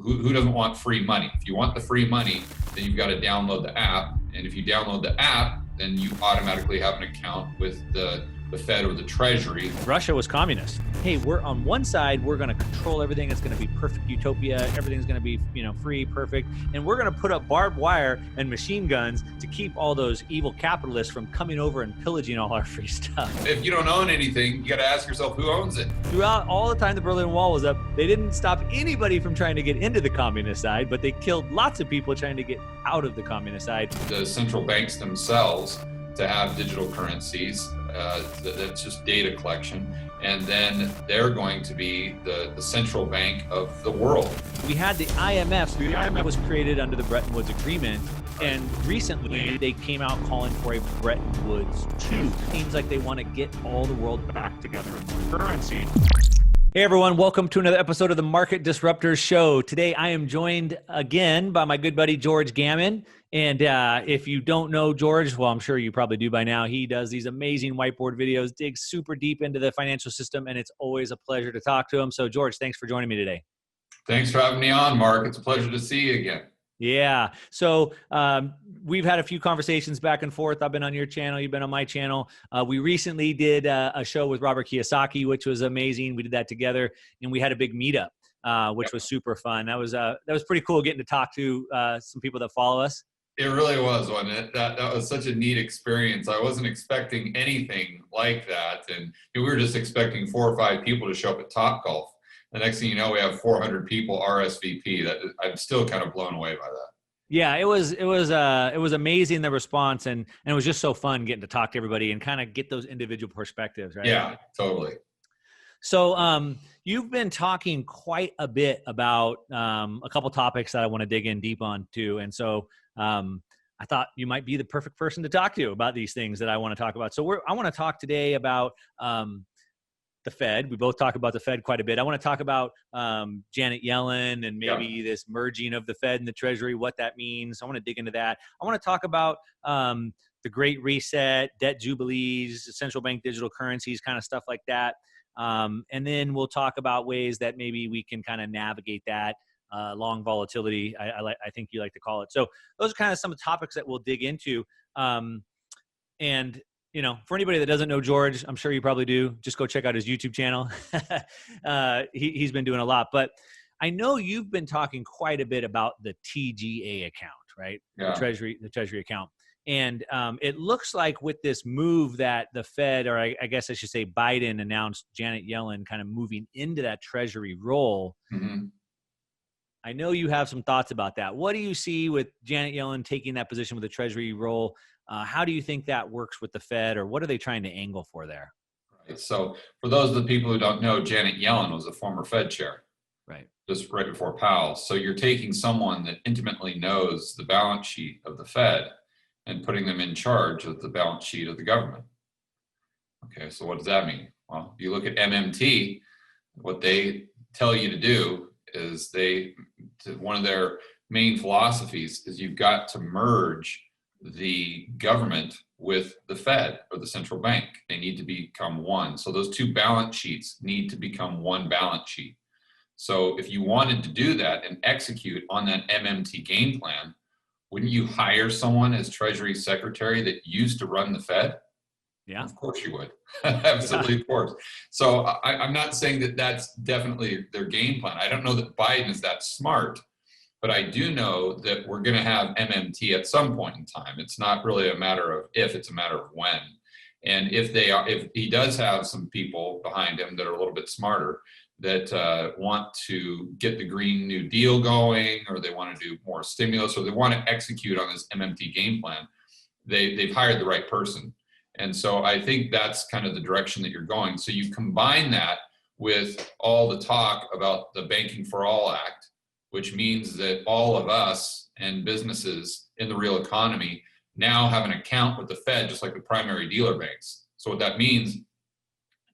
who doesn't want free money? If you want the free money, then you've got to download the app. And if you download the app, then you automatically have an account with the Fed or the Treasury. Russia was communist. Hey, we're on one side, we're going to control everything. It's going to be perfect utopia. Everything's going to be, free, perfect. And we're going to put up barbed wire and machine guns to keep all those evil capitalists from coming over and pillaging all our free stuff. If you don't own anything, you got to ask yourself, who owns it? Throughout all the time the Berlin Wall was up, they didn't stop anybody from trying to get into the communist side, but they killed lots of people trying to get out of the communist side. The central banks themselves to have digital currencies, that's just data collection. And then they're going to be the central bank of the world. We had the IMF. The IMF was created under the Bretton Woods Agreement. And recently they came out calling for a Bretton Woods II. Seems like they want to get all the world back together in one currency. Hey everyone, welcome to another episode of the Market Disruptors Show. Today I am joined again by my good buddy George Gammon. And if you don't know George, well, I'm sure you probably do by now. He does these amazing whiteboard videos, digs super deep into the financial system, and it's always a pleasure to talk to him. So George, thanks for joining me today. Thanks for having me on, Mark. It's a pleasure to see you again. Yeah. So we've had a few conversations back and forth. I've been on your channel. You've been on my channel. We recently did a show with Robert Kiyosaki, which was amazing. We did that together, and we had a big meetup, which was super fun. That was pretty cool getting to talk to some people that follow us. It really was, wasn't it? That was such a neat experience. I wasn't expecting anything like that. And we were just expecting 4 or 5 people to show up at Topgolf. The next thing you know, we have 400 people RSVP. That I'm still kind of blown away by that. Yeah, it was amazing, the response, and it was just so fun getting to talk to everybody and kind of get those individual perspectives, right? Yeah, totally. So you've been talking quite a bit about a couple topics that I want to dig in deep on too. And so I thought you might be the perfect person to talk to about these things that I want to talk about. So I want to talk today about the Fed. We both talk about the Fed quite a bit. I want to talk about Janet Yellen and maybe this merging of the Fed and the Treasury, what that means. I want to dig into that. I want to talk about the Great Reset, debt jubilees, central bank digital currencies, kind of stuff like that. And then we'll talk about ways that maybe we can kind of navigate that long volatility. I think you like to call it. So those are kind of some of the topics that we'll dig into. And for anybody that doesn't know George, I'm sure you probably do, just go check out his YouTube channel. He's been doing a lot, but I know you've been talking quite a bit about the TGA account, right? Yeah. The Treasury account. And it looks like with this move that the Fed, or I guess I should say Biden, announced Janet Yellen kind of moving into that Treasury role. Mm-hmm. I know you have some thoughts about that. What do you see with Janet Yellen taking that position with the Treasury role? How do you think that works with the Fed, or what are they trying to angle for there? Right. So for those of the people who don't know, Janet Yellen was a former Fed chair. Right. Just right before Powell. So you're taking someone that intimately knows the balance sheet of the Fed and putting them in charge of the balance sheet of the government. Okay, so what does that mean? Well, if you look at MMT, what they tell you to do is one of their main philosophies is you've got to merge the government with the Fed or the central bank. They need to become one. So those two balance sheets need to become one balance sheet. So if you wanted to do that and execute on that MMT game plan, wouldn't you hire someone as Treasury Secretary that used to run the Fed? Yeah. Of course you would. Absolutely, yeah. Of course. So I'm not saying that that's definitely their game plan. I don't know that Biden is that smart, but I do know that we're going to have MMT at some point in time. It's not really a matter of if, it's a matter of when. And if he does have some people behind him that are a little bit smarter, that want to get the Green New Deal going, or they want to do more stimulus, or they want to execute on this MMT game plan, they've hired the right person. And so I think that's kind of the direction that you're going. So you combine that with all the talk about the Banking for All Act, which means that all of us and businesses in the real economy now have an account with the Fed, just like the primary dealer banks. So what that means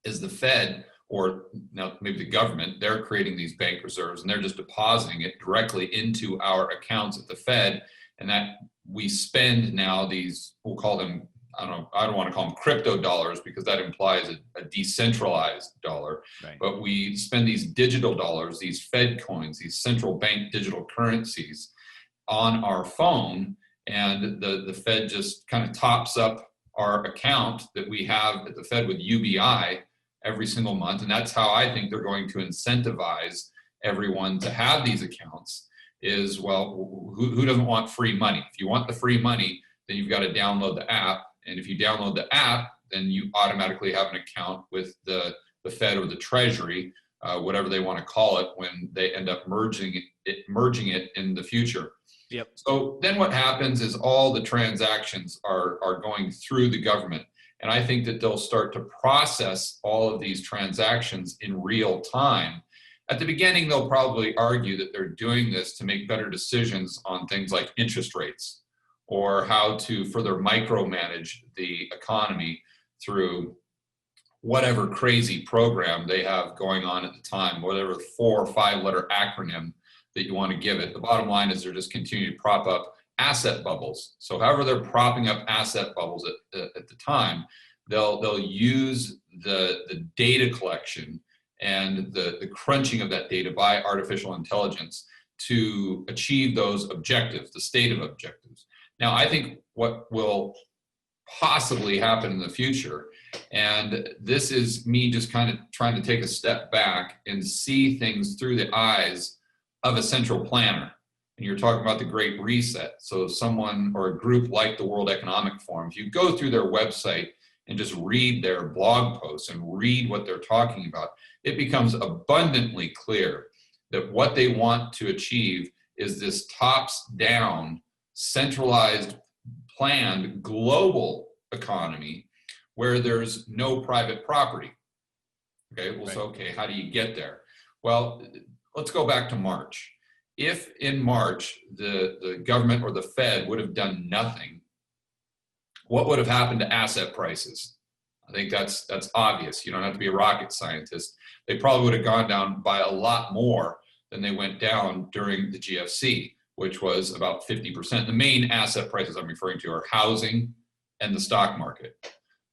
is the Fed, or now maybe the government, they're creating these bank reserves and they're just depositing it directly into our accounts at the Fed. And that we spend now these, we'll call them I don't want to call them crypto dollars because that implies a decentralized dollar. Right. But we spend these digital dollars, these Fed coins, these central bank digital currencies on our phone, and the Fed just kind of tops up our account that we have at the Fed with UBI every single month. And that's how I think they're going to incentivize everyone to have these accounts is, well, who doesn't want free money? If you want the free money, then you've got to download the app. And if you download the app, then you automatically have an account with the Fed or the Treasury, whatever they want to call it, when they end up merging it in the future. Yep. So then what happens is all the transactions are going through the government. And I think that they'll start to process all of these transactions in real time. At the beginning, they'll probably argue that they're doing this to make better decisions on things like interest rates or how to further micromanage the economy through whatever crazy program they have going on at the time, whatever 4 or 5 letter acronym that you want to give it. The bottom line is they're just continuing to prop up asset bubbles. So however they're propping up asset bubbles at the time, they'll use the data collection and the crunching of that data by artificial intelligence to achieve those objectives, the stated objectives. Now, I think what will possibly happen in the future, and this is me just kind of trying to take a step back and see things through the eyes of a central planner. And you're talking about the Great Reset. So someone or a group like the World Economic Forum, if you go through their website and just read their blog posts and read what they're talking about, it becomes abundantly clear that what they want to achieve is this tops-down, centralized, planned global economy where there's no private property. Okay, well, so, okay, how do you get there? Well, let's go back to March. If in March, the government or the Fed would have done nothing, what would have happened to asset prices? I think that's obvious. You don't have to be a rocket scientist. They probably would have gone down by a lot more than they went down during the GFC, which was about 50%. The main asset prices I'm referring to are housing and the stock market.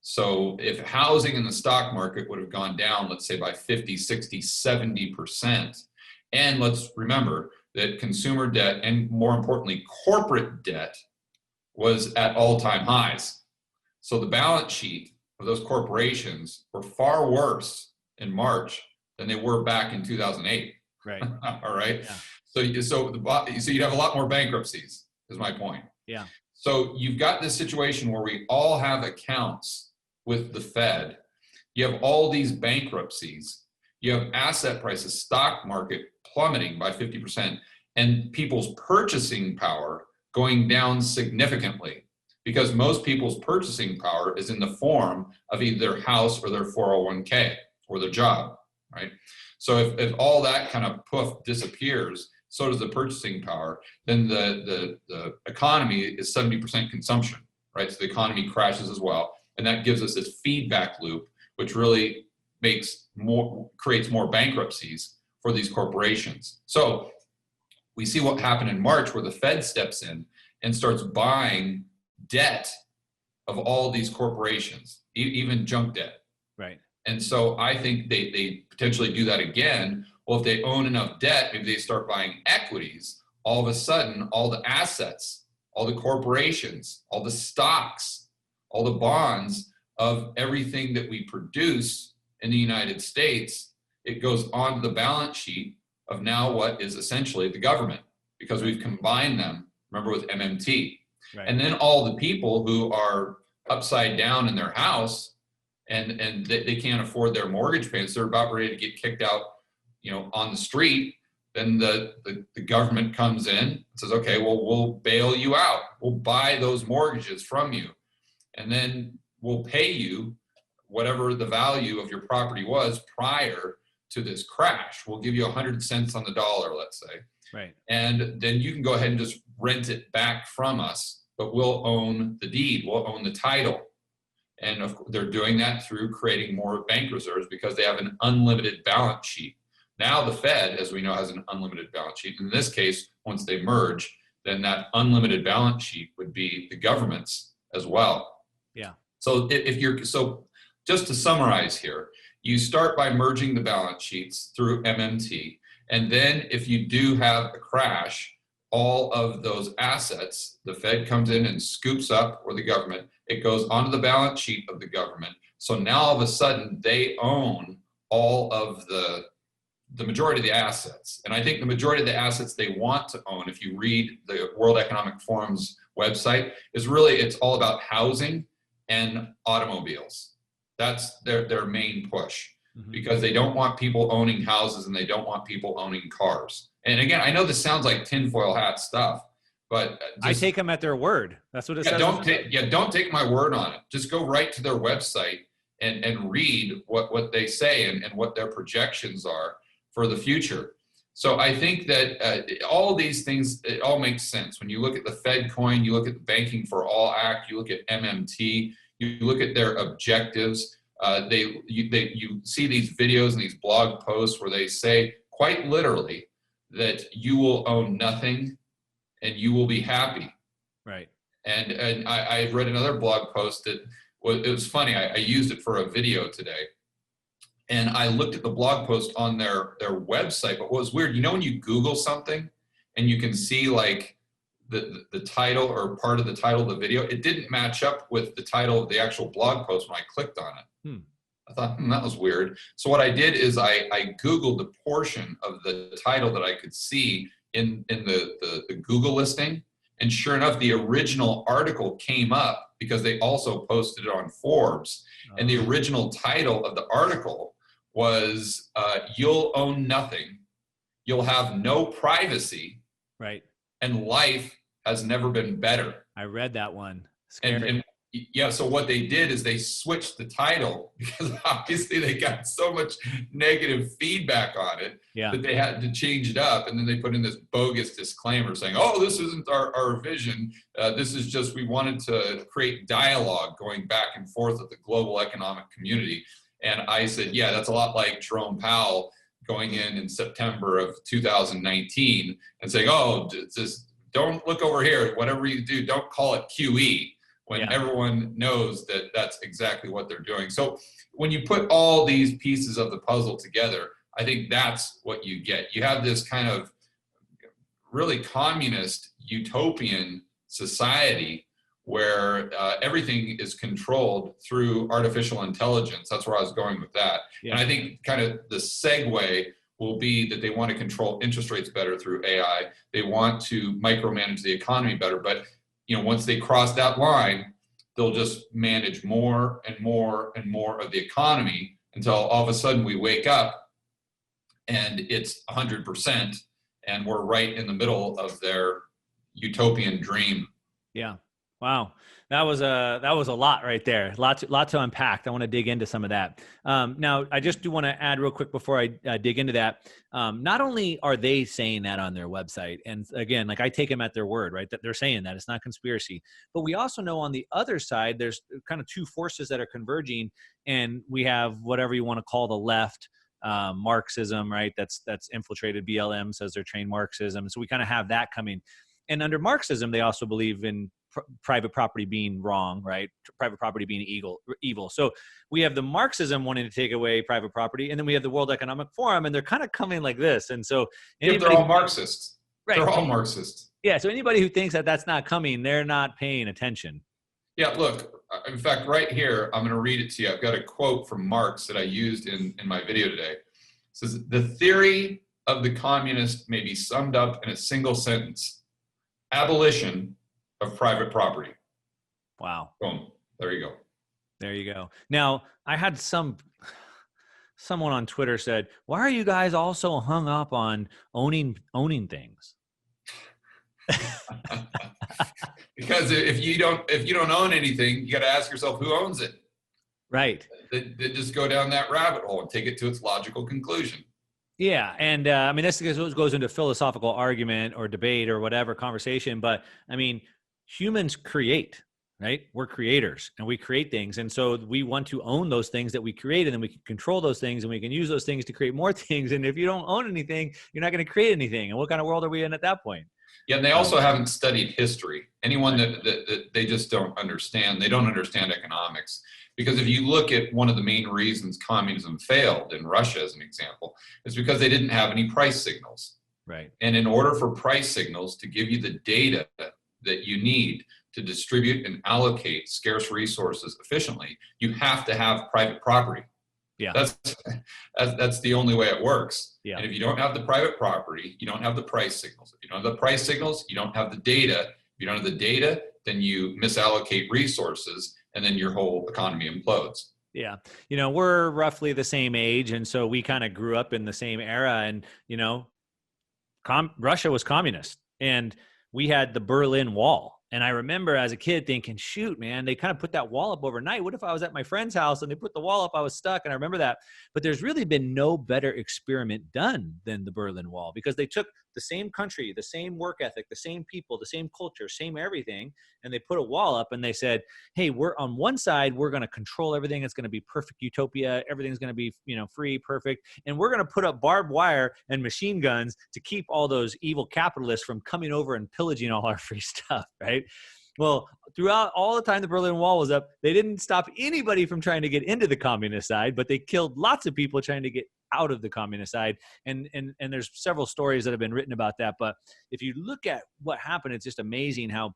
So if housing and the stock market would have gone down, let's say by 50, 60, 70%, and let's remember that consumer debt and more importantly, corporate debt was at all-time highs. So the balance sheet of those corporations were far worse in March than they were back in 2008. Right. All right. Yeah. So you'd have a lot more bankruptcies, is my point. Yeah. So you've got this situation where we all have accounts with the Fed. You have all these bankruptcies. You have asset prices, stock market plummeting by 50%, and people's purchasing power going down significantly because most people's purchasing power is in the form of either their house or their 401k or their job, right? So if all that kind of poof disappears, so does the purchasing power, then the economy is 70% consumption, right? So the economy crashes as well. And that gives us this feedback loop, which really creates more bankruptcies for these corporations. So we see what happened in March where the Fed steps in and starts buying debt of all these corporations, even junk debt. Right. And so I think they potentially do that again. Well, if they own enough debt, maybe they start buying equities. All of a sudden, all the assets, all the corporations, all the stocks, all the bonds of everything that we produce in the United States, it goes onto the balance sheet of now what is essentially the government, because we've combined them, remember, with MMT. Right. And then all the people who are upside down in their house and they can't afford their mortgage payments, they're about ready to get kicked out, on the street. Then the government comes in and says, okay, well, we'll bail you out. We'll buy those mortgages from you. And then we'll pay you whatever the value of your property was prior to this crash. We'll give you 100 cents on the dollar, let's say. Right. And then you can go ahead and just rent it back from us, but we'll own the deed. We'll own the title. And they're doing that through creating more bank reserves because they have an unlimited balance sheet. Now the Fed, as we know, has an unlimited balance sheet. In this case, once they merge, then that unlimited balance sheet would be the government's as well. Yeah. So just to summarize here, you start by merging the balance sheets through MMT. And then if you do have a crash, all of those assets, the Fed comes in and scoops up, or the government, it goes onto the balance sheet of the government. So now all of a sudden they own all of the majority of the assets. And I think the majority of the assets they want to own, if you read the World Economic Forum's website, it's all about housing and automobiles. That's their main push, because they don't want people owning houses and they don't want people owning cars. And again, I know this sounds like tinfoil hat stuff, but I take them at their word. That's what it says. Don't take my word on it. Just go right to their website and read what they say and what their projections are for the future. So I think that all these things, it all makes sense. When you look at the Fed coin, you look at the Banking for All Act, you look at MMT, you look at their objectives. You see these videos and these blog posts where they say quite literally that you will own nothing and you will be happy. Right. And I read another blog post that it was funny. I used it for a video today. And I looked at the blog post on their website, but what was weird, when you Google something and you can see like the title or part of the title of the video, it didn't match up with the title of the actual blog post when I clicked on it. I thought, that was weird. So what I did is I Googled the portion of the title that I could see in the Google listing. And sure enough, the original article came up because they also posted it on Forbes. And the original title of the article was "You'll Own Nothing, You'll Have No Privacy, right, and Life Has Never Been Better." I read that one. Scary. And yeah, so what they did is they switched the title because obviously they got so much negative feedback on it that they had to change it up. And then they put in this bogus disclaimer saying, "Oh, this isn't our vision. This is just, we wanted to create dialogue going back and forth with the global economic community." And I said, yeah, that's a lot like Jerome Powell going in September of 2019 and saying, "Oh, just don't look over here. Whatever you do, don't call it QE," when everyone knows that that's exactly what they're doing. So when you put all these pieces of the puzzle together, I think that's what you get. You have this kind of really communist utopian society where everything is controlled through artificial intelligence. That's where I was going with that. And I think kind of the segue will be that they want to control interest rates better through AI. They want to micromanage the economy better. But once they cross that line, they'll just manage more and more and more of the economy until all of a sudden we wake up and it's 100% and we're right in the middle of their utopian dream. Yeah. Wow. That was a lot right there. Lot to unpack. I want to dig into some of that. Now, I just do want to add real quick before I dig into that. Not only are they saying that on their website, and again, like I take them at their word, right? That they're saying that it's not conspiracy, but we also know on the other side, there's kind of two forces that are converging, and we have whatever you want to call the left, Marxism, right? That's infiltrated. BLM says they're trained Marxism. So we kind of have that coming. And under Marxism, they also believe in private property being wrong, right? Private property being evil. So we have the Marxism wanting to take away private property, and then we have the World Economic Forum, and they're kind of coming like this. And so they're all Marxists. Right. They're all Marxists. Yeah. So anybody who thinks that that's not coming, they're not paying attention. Yeah. Look, in fact, right here, I'm going to read it to you. I've got a quote from Marx that I used in my video today. It says, "The theory of the communist may be summed up in a single sentence: abolition of private property." Wow. Boom. There you go. There you go. Now, I had someone on Twitter said, "Why are you guys all so hung up on owning things?" Because if you don't own anything, you got to ask yourself who owns it. Right. Then just go down that rabbit hole and take it to its logical conclusion. Yeah, and I mean, this goes into philosophical argument or debate or whatever conversation, but I mean, humans create. right? We're creators and we create things. And so we want to own those things that we create, and then we can control those things and we can use those things to create more things. And if you don't own anything, you're not going to create anything. And what kind of world are we in at that point? Yeah, and they also haven't studied history. Anyone that they just don't understand, they don't understand economics. Because if you look at one of the main reasons communism failed in Russia, as an example, is because they didn't have any price signals. Right. And in order for price signals to give you the data that you need to distribute and allocate scarce resources efficiently, you have to have private property. Yeah. That's the only way it works. Yeah. And if you don't have the private property, you don't have the price signals. If you don't have the price signals, you don't have the data. If you don't have the data, then you misallocate resources, and then your whole economy implodes. Yeah. You know, we're roughly the same age. And so we kind of grew up in the same era. And, you know, Russia was communist, and we had the Berlin Wall. And I remember as a kid thinking, shoot, man, they kind of put that wall up overnight. What if I was at my friend's house and they put the wall up? I was stuck. And I remember that. But there's really been no better experiment done than the Berlin Wall, because they took the same country, the same work ethic, the same people, the same culture, same everything, and they put a wall up and they said, hey, we're on one side, we're going to control everything. It's going to be perfect utopia. Everything's going to be, you know, free, perfect. And we're going to put up barbed wire and machine guns to keep all those evil capitalists from coming over and pillaging all our free stuff, right? Well, throughout all the time the Berlin Wall was up, they didn't stop anybody from trying to get into the communist side, but they killed lots of people trying to get out of the communist side. And there's several stories that have been written about that. But if you look at what happened, it's just amazing how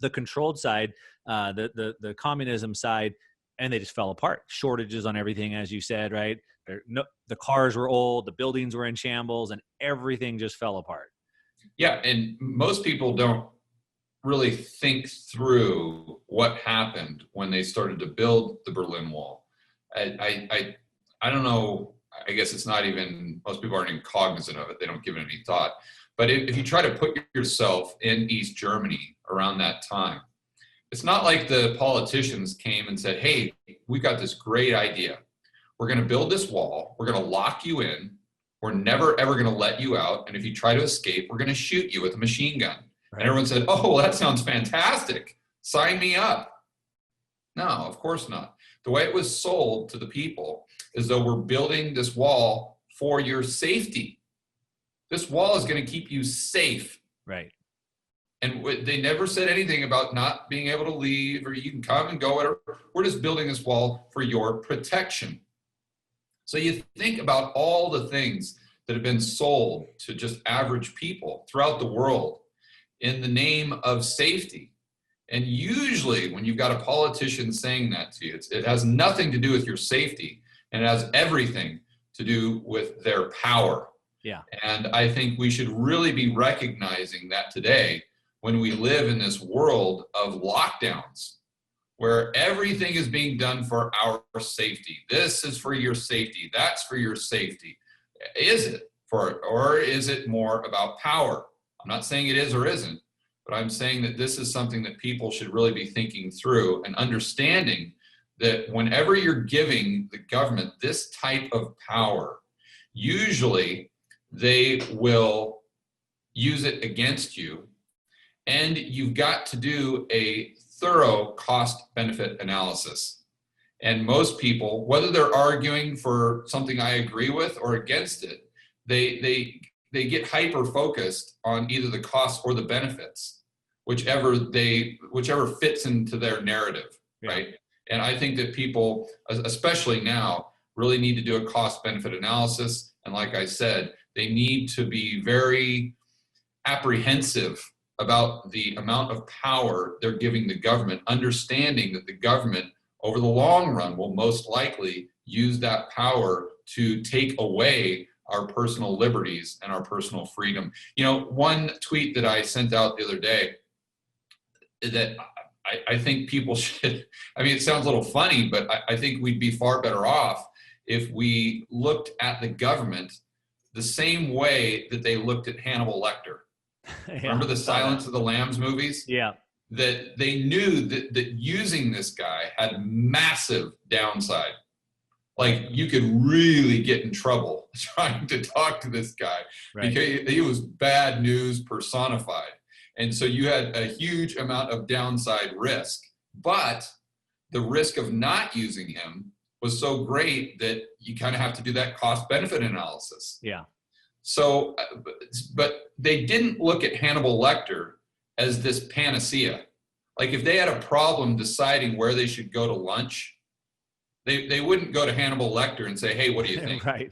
the controlled side, the communism side, and they just fell apart. Shortages on everything, as you said, right? The cars were old, the buildings were in shambles, and everything just fell apart. Yeah, and most people don't really think through what happened when they started to build the Berlin Wall. I don't know. I guess it's not even, most people aren't even cognizant of it. They don't give it any thought. But if you try to put yourself in East Germany around that time, it's not like the politicians came and said, hey, we've got this great idea. We're going to build this wall. We're going to lock you in. We're never, ever going to let you out. And if you try to escape, we're going to shoot you with a machine gun. Right. And everyone said, oh, well, that sounds fantastic. Sign me up. No, of course not. The way it was sold to the people is though we're building this wall for your safety. This wall is going to keep you safe. Right. And they never said anything about not being able to leave or you can come and go. Whatever. We're just building this wall for your protection. So you think about all the things that have been sold to just average people throughout the world in the name of safety. And usually when you've got a politician saying that to you, it has nothing to do with your safety, and it has everything to do with their power. Yeah. And I think we should really be recognizing that today when we live in this world of lockdowns, where everything is being done for our safety. This is for your safety. That's for your safety. Is it or is it more about power? I'm not saying it is or isn't, but I'm saying that this is something that people should really be thinking through and understanding that whenever you're giving the government this type of power, usually they will use it against you. And you've got to do a thorough cost-benefit analysis. And most people, whether they're arguing for something I agree with or against it, they get hyper-focused on either the costs or the benefits, whichever fits into their narrative, right? And I think that people, especially now, really need to do a cost-benefit analysis. And like I said, they need to be very apprehensive about the amount of power they're giving the government, understanding that the government over the long run will most likely use that power to take away our personal liberties and our personal freedom. You know, one tweet that I sent out the other day that I think people should, I mean, it sounds a little funny, but I think we'd be far better off if we looked at the government the same way that they looked at Hannibal Lecter. Remember the Silence of the Lambs movies? Yeah. That they knew that using this guy had massive downside. Like you could really get in trouble trying to talk to this guy, right? Because he was bad news personified. And so you had a huge amount of downside risk. But the risk of not using him was so great that you kind of have to do that cost benefit analysis. Yeah. So, but they didn't look at Hannibal Lecter as this panacea. Like if they had a problem deciding where they should go to lunch, they wouldn't go to Hannibal Lecter and say, hey, what do you think? Right.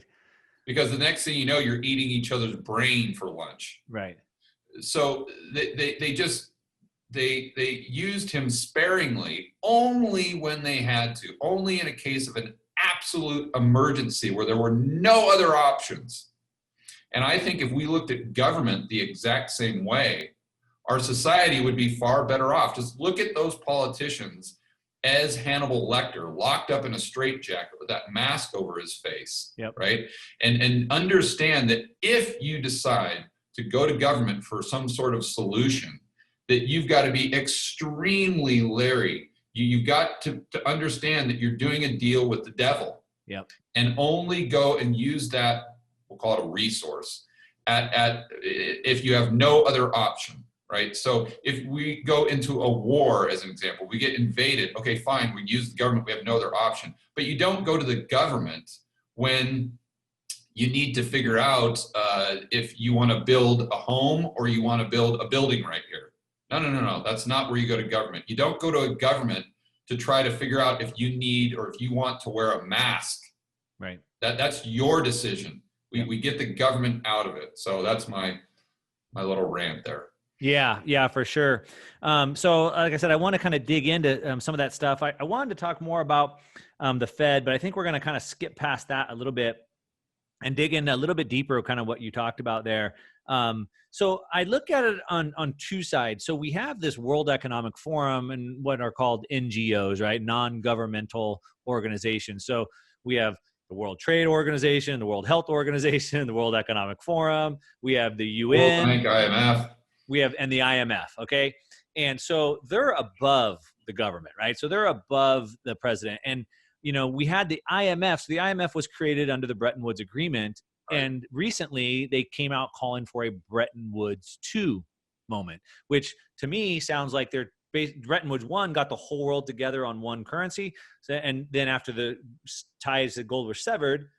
Because the next thing you know, you're eating each other's brain for lunch. Right. So they used him sparingly only when they had to, only in a case of an absolute emergency where there were no other options. And I think if we looked at government the exact same way, our society would be far better off. Just look at those politicians as Hannibal Lecter, locked up in a straitjacket with that mask over his face, yep. right? And understand that if you decide to go to government for some sort of solution, that you've got to be extremely leery. You've got to understand that you're doing a deal with the devil. Yep. And only go and use that, we'll call it a resource, if you have no other option. Right. So if we go into a war, as an example, we get invaded. Okay, fine. We use the government. We have no other option. But you don't go to the government when you need to figure out if you want to build a home or you want to build a building right here. No. That's not where you go to government. You don't go to a government to try to figure out if you need or if you want to wear a mask. Right. That's your decision. We get the government out of it. So that's my little rant there. Yeah, for sure. So like I said, I want to kind of dig into some of that stuff. I wanted to talk more about the Fed, but I think we're going to kind of skip past that a little bit and dig in a little bit deeper, kind of what you talked about there. So I look at it on two sides. So we have this World Economic Forum and what are called NGOs, right? Non-governmental organizations. So we have the World Trade Organization, the World Health Organization, the World Economic Forum. We have the UN. World Bank, IMF. And the IMF, okay? And so they're above the government, right? So they're above the president. And, we had the IMF. So the IMF was created under the Bretton Woods Agreement. Right. And recently they came out calling for a Bretton Woods II moment, which to me sounds like Bretton Woods I got the whole world together on one currency. And then after the ties of gold were severed,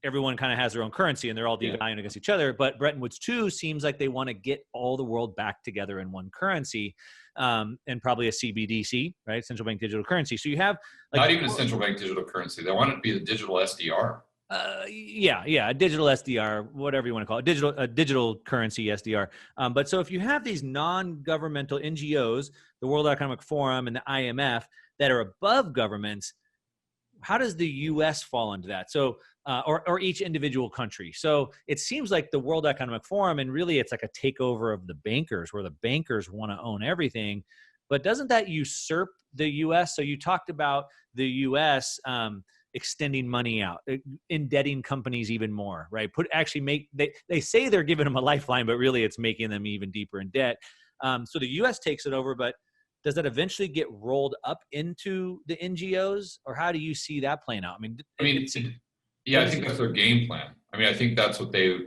everyone kind of has their own currency and they're all devaluing against each other. But Bretton Woods II seems like they want to get all the world back together in one currency, and probably a CBDC, right? Central bank digital currency. So you have not even a central bank digital currency. They want it to be the digital SDR. A digital SDR, whatever you want to call it, a digital currency SDR. But so if you have these non-governmental NGOs, the World Economic Forum and the IMF that are above governments, how does the U.S. fall into that? So, or each individual country. So it seems like the World Economic Forum, and really it's like a takeover of the bankers, where the bankers want to own everything. But doesn't that usurp the U.S.? So you talked about the U.S. Extending money out, indebting companies even more, right? They say they're giving them a lifeline, but really it's making them even deeper in debt. So the U.S. takes it over, but does that eventually get rolled up into the NGOs, or how do you see that playing out? I think that's their game plan. I think that's what they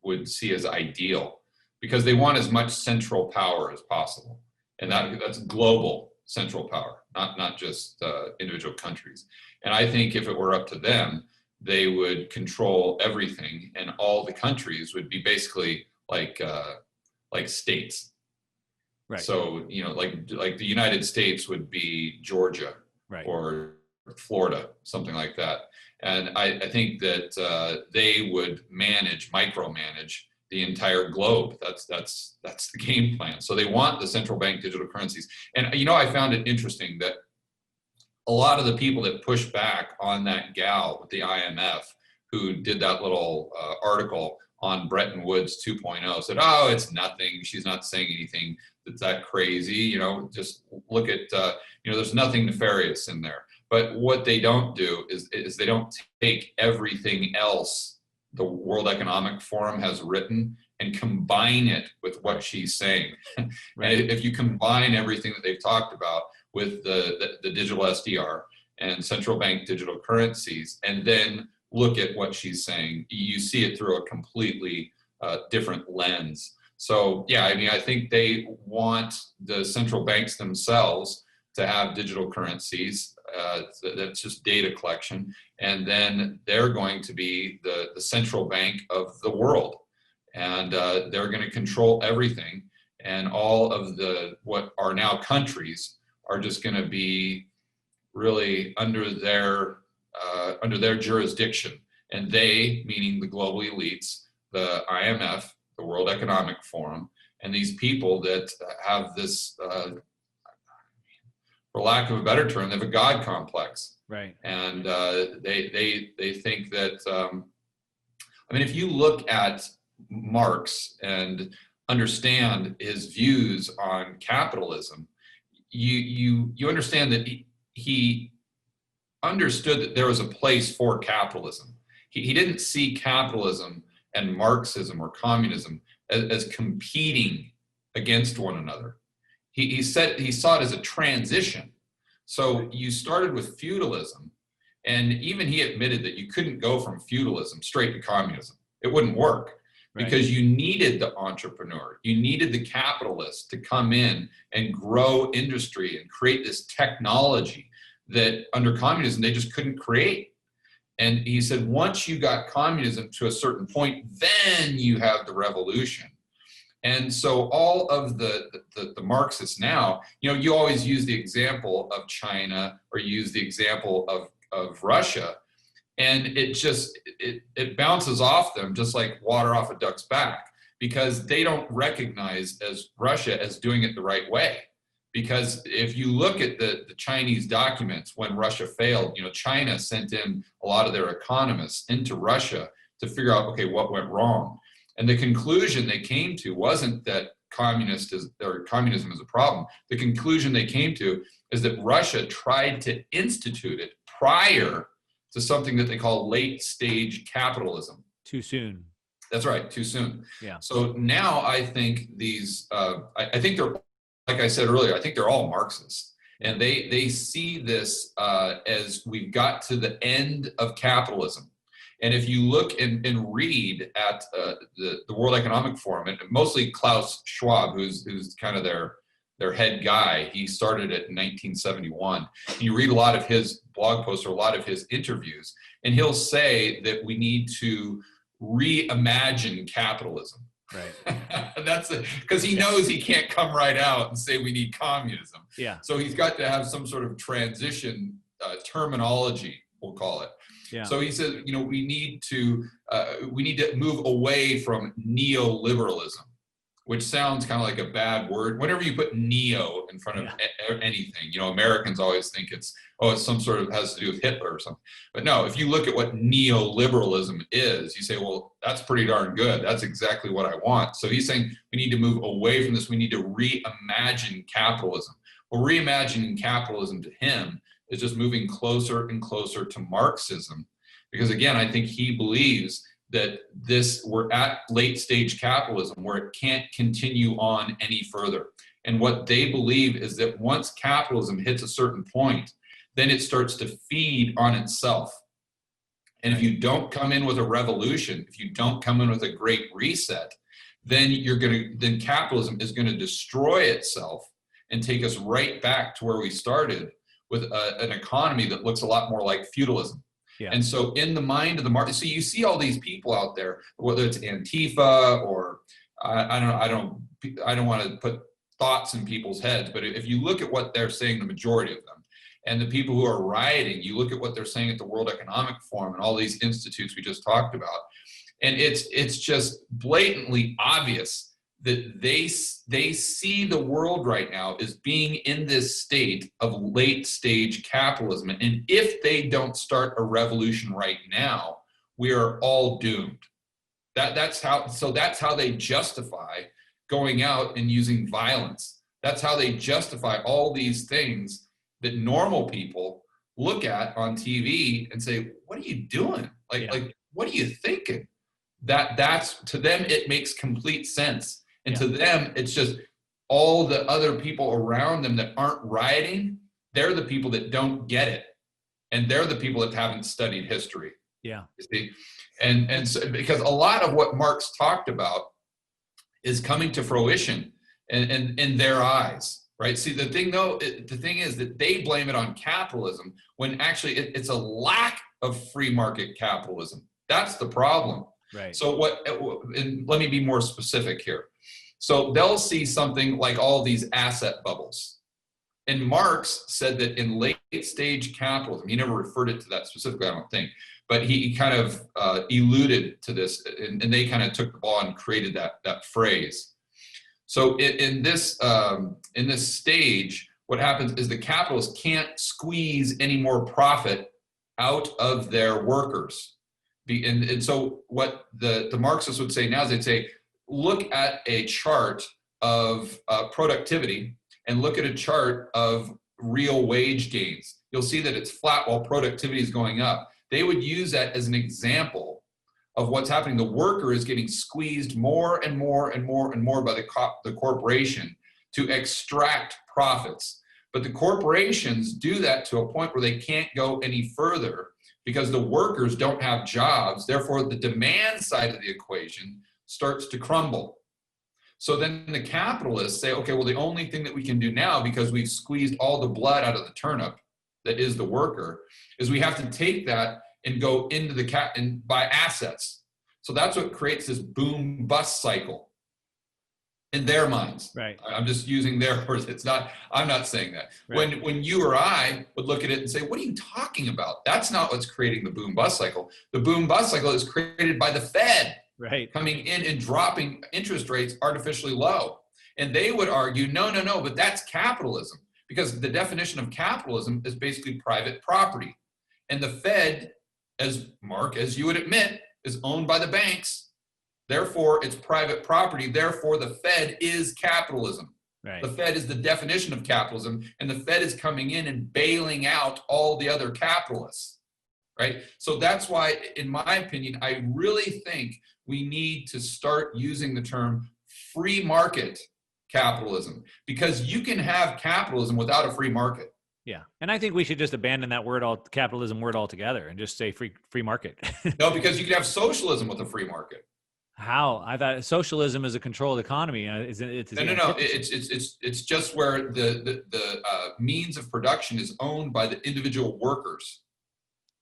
would see as ideal, because they want as much central power as possible, and that's global central power, not just individual countries. And I think if it were up to them, they would control everything, and all the countries would be basically like states. Right. So, like the United States would be Georgia, right, or Florida, something like that. And I think that they would micromanage the entire globe. That's the game plan. So they want the central bank digital currencies. And, I found it interesting that a lot of the people that pushed back on that gal with the IMF, who did that little article on Bretton Woods 2.0, said, oh, it's nothing. She's not saying anything that's that crazy. Just look at, there's nothing nefarious in there. But what they don't do is they don't take everything else the World Economic Forum has written and combine it with what she's saying. Right. And if you combine everything that they've talked about with the digital SDR and central bank digital currencies, and then look at what she's saying, you see it through a completely different lens. So, I think they want the central banks themselves to have digital currencies. That's just data collection. And then they're going to be the central bank of the world. And they're going to control everything. And all of what are now countries are just going to be really under their jurisdiction. And they, meaning the global elites, the IMF, the World Economic Forum, and these people that have this, for lack of a better term, they have a God complex. Right. And they think that, I mean, if you look at Marx and understand his views on capitalism, you understand that he understood that there was a place for capitalism. He didn't see capitalism and Marxism or communism as competing against one another. He saw it as a transition. So you started with feudalism, and even he admitted that you couldn't go from feudalism straight to communism. It wouldn't work. Right. Because you needed the entrepreneur, you needed the capitalist to come in and grow industry and create this technology that under communism they just couldn't create. And he said, once you got communism to a certain point, then you have the revolution. And so all of the Marxists now, you always use the example of China or use the example of Russia. And it bounces off them just like water off a duck's back, because they don't recognize as Russia as doing it the right way. Because if you look at the Chinese documents when Russia failed, China sent in a lot of their economists into Russia to figure out, okay, what went wrong. And the conclusion they came to wasn't that communism is a problem. The conclusion they came to is that Russia tried to institute it prior to something that they call late stage capitalism. Too soon. That's right, too soon. Yeah. So now I think these, I think they're, like I said earlier, I think they're all Marxists. And they see this as we've got to the end of capitalism. And if you look and read at the World Economic Forum, and mostly Klaus Schwab, who's kind of their head guy, he started it in 1971. And you read a lot of his blog posts or a lot of his interviews, and he'll say that we need to reimagine capitalism. Right. That's because he knows he can't come right out and say we need communism. Yeah. So he's got to have some sort of transition terminology, we'll call it. Yeah. So he says, we need to move away from neoliberalism, which sounds kind of like a bad word. Whenever you put neo in front of anything, Americans always think it's some sort of has to do with Hitler or something. But no, if you look at what neoliberalism is, you say, well, that's pretty darn good. That's exactly what I want. So he's saying we need to move away from this. We need to reimagine capitalism. Well, reimagining capitalism to him is just moving closer and closer to Marxism. Because again, I think he believes that we're at late stage capitalism where it can't continue on any further. And what they believe is that once capitalism hits a certain point, then it starts to feed on itself. And if you don't come in with a revolution, if you don't come in with a great reset, then then capitalism is going to destroy itself and take us right back to where we started with an economy that looks a lot more like feudalism. Yeah. And so in the mind of the market, so you see all these people out there, whether it's Antifa or I don't want to put thoughts in people's heads, but if you look at what they're saying, the majority of them, and the people who are rioting, you look at what they're saying at the World Economic Forum and all these institutes we just talked about, and it's just blatantly obvious that they see the world right now as being in this state of late stage capitalism. And if they don't start a revolution right now, we are all doomed. That's how they justify going out and using violence. That's how they justify all these things that normal people look at on TV and say, what are you doing? Like, what are you thinking? That's to them, it makes complete sense. And to them, it's just all the other people around them that aren't rioting, they're the people that don't get it. And they're the people that haven't studied history. Yeah. You see? And so, because a lot of what Marx talked about is coming to fruition in their eyes. right? See, the thing though, the thing is that they blame it on capitalism when actually it's a lack of free market capitalism. That's the problem. Right. So and let me be more specific here. So they'll see something like all these asset bubbles. And Marx said that in late stage capitalism, he never referred it to that specifically, I don't think, but he kind of alluded to this, and they kind of took the ball and created that phrase. So in this stage, what happens is the capitalists can't squeeze any more profit out of their workers. And so what the Marxists would say now is they'd say, look at a chart of productivity and look at a chart of real wage gains. You'll see that it's flat while productivity is going up. They would use that as an example of what's happening. The worker is getting squeezed more and more and more and more by the corporation to extract profits. But the corporations do that to a point where they can't go any further because the workers don't have jobs. Therefore, the demand side of the equation starts to crumble. So then the capitalists say, okay, well, the only thing that we can do now, because we've squeezed all the blood out of the turnip that is the worker, is we have to take that and go into and buy assets. So that's what creates this boom bust cycle in their minds. Right. I'm just using their words. I'm not saying that. Right. When you or I would look at it and say, what are you talking about? That's not what's creating the boom bust cycle. The boom bust cycle is created by the Fed. Right. Coming in and dropping interest rates artificially low. And they would argue, no, but that's capitalism, because the definition of capitalism is basically private property. And the Fed, as you would admit, is owned by the banks. Therefore, it's private property. Therefore, the Fed is capitalism. Right. The Fed is the definition of capitalism, and the Fed is coming in and bailing out all the other capitalists. Right? So that's why, in my opinion, I really think we need to start using the term free market capitalism, because you can have capitalism without a free market. Yeah. And I think we should just abandon that capitalism word altogether and just say free market. No, because you can have socialism with a free market. How? I thought socialism is a controlled economy. No. It's just where the means of production is owned by the individual workers.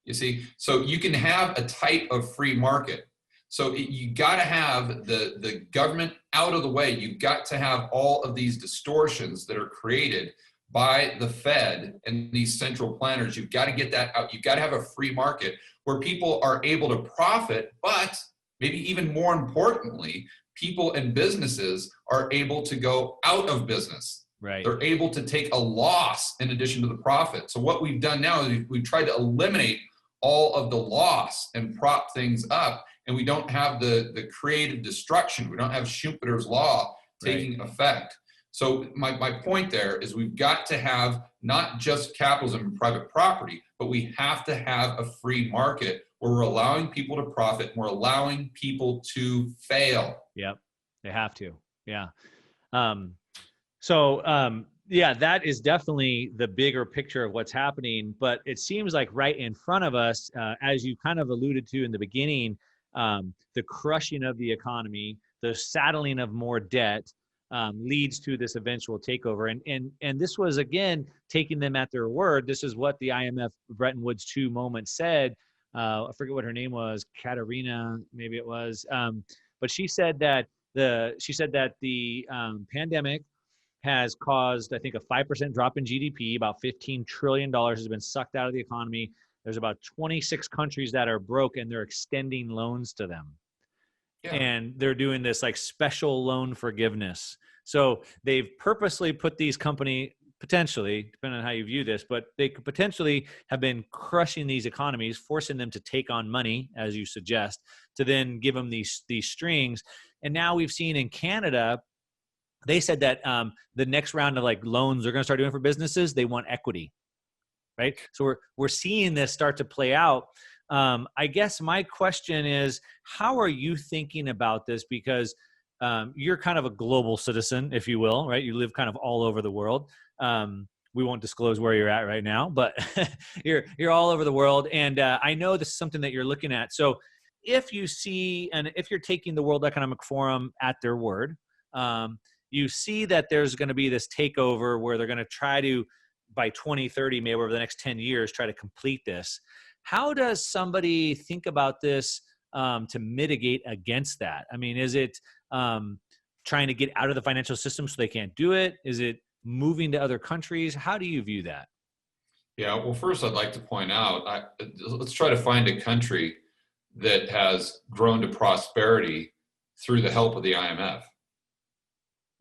You see, so you can have a type of free market. So you got to have the government out of the way. You've got to have all of these distortions that are created by the Fed and these central planners. You've got to get that out. You've got to have a free market where people are able to profit, but maybe even more importantly, people and businesses are able to go out of business. Right. They're able to take a loss in addition to the profit. So what we've done now is we've tried to eliminate all of the loss and prop things up, and we don't have the creative destruction. We don't have Schumpeter's law taking effect. So my point there is we've got to have not just capitalism and private property, but we have to have a free market where we're allowing people to profit, and we're allowing people to fail. Yep, they have to. Yeah. Yeah, that is definitely the bigger picture of what's happening. But it seems like right in front of us, as you kind of alluded to in the beginning, the crushing of the economy, the saddling of more debt leads to this eventual takeover. And this was, again, taking them at their word. This is what the IMF Bretton Woods II moment said. I forget what her name was, Katerina, maybe it was. But she said that the pandemic has caused, I think, a 5% drop in GDP. About $15 trillion has been sucked out of the economy. There's about 26 countries that are broke, and they're extending loans to them. Yeah. And they're doing this like special loan forgiveness. So they've purposely put these companies, potentially, depending on how you view this, but they could potentially have been crushing these economies, forcing them to take on money, as you suggest, to then give them these strings. And now we've seen in Canada, they said that the next round of like loans they're going to start doing for businesses, they want equity, right? So we're seeing this start to play out. I guess my question is, how are you thinking about this? Because you're kind of a global citizen, if you will, right? You live kind of all over the world. We won't disclose where you're at right now, but you're all over the world. And I know this is something that you're looking at. So if you see, and if you're taking the World Economic Forum at their word, you see that there's going to be this takeover where they're going to try to, by 2030, maybe over the next 10 years, try to complete this. How does somebody think about this to mitigate against that? I mean, is it trying to get out of the financial system so they can't do it? Is it moving to other countries? How do you view that? Yeah, well, first I'd like to point out, let's try to find a country that has grown to prosperity through the help of the IMF.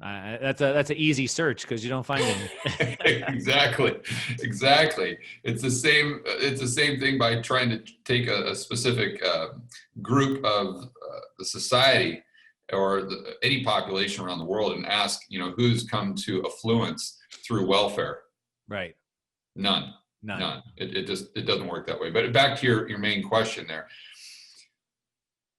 That's an easy search because you don't find any. Exactly. It's the same thing by trying to take a specific group of the society or any population around the world and ask, who's come to affluence through welfare. Right. None. It doesn't work that way. But back to your main question there.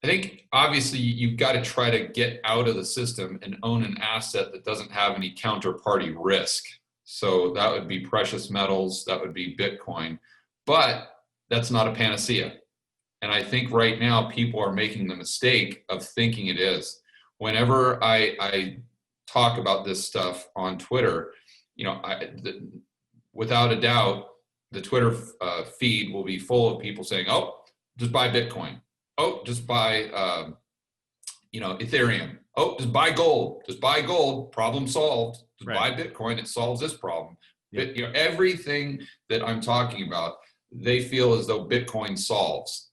I think obviously you've got to try to get out of the system and own an asset that doesn't have any counterparty risk. So that would be precious metals, that would be Bitcoin, but that's not a panacea. And I think right now people are making the mistake of thinking it is. Whenever I talk about this stuff on Twitter, without a doubt, the Twitter feed will be full of people saying, "Oh, just buy Bitcoin. Oh, just buy, Ethereum. Oh, just buy gold. Just buy gold. Problem solved. Just buy Bitcoin. It solves this problem." Yep. Everything that I'm talking about, they feel as though Bitcoin solves.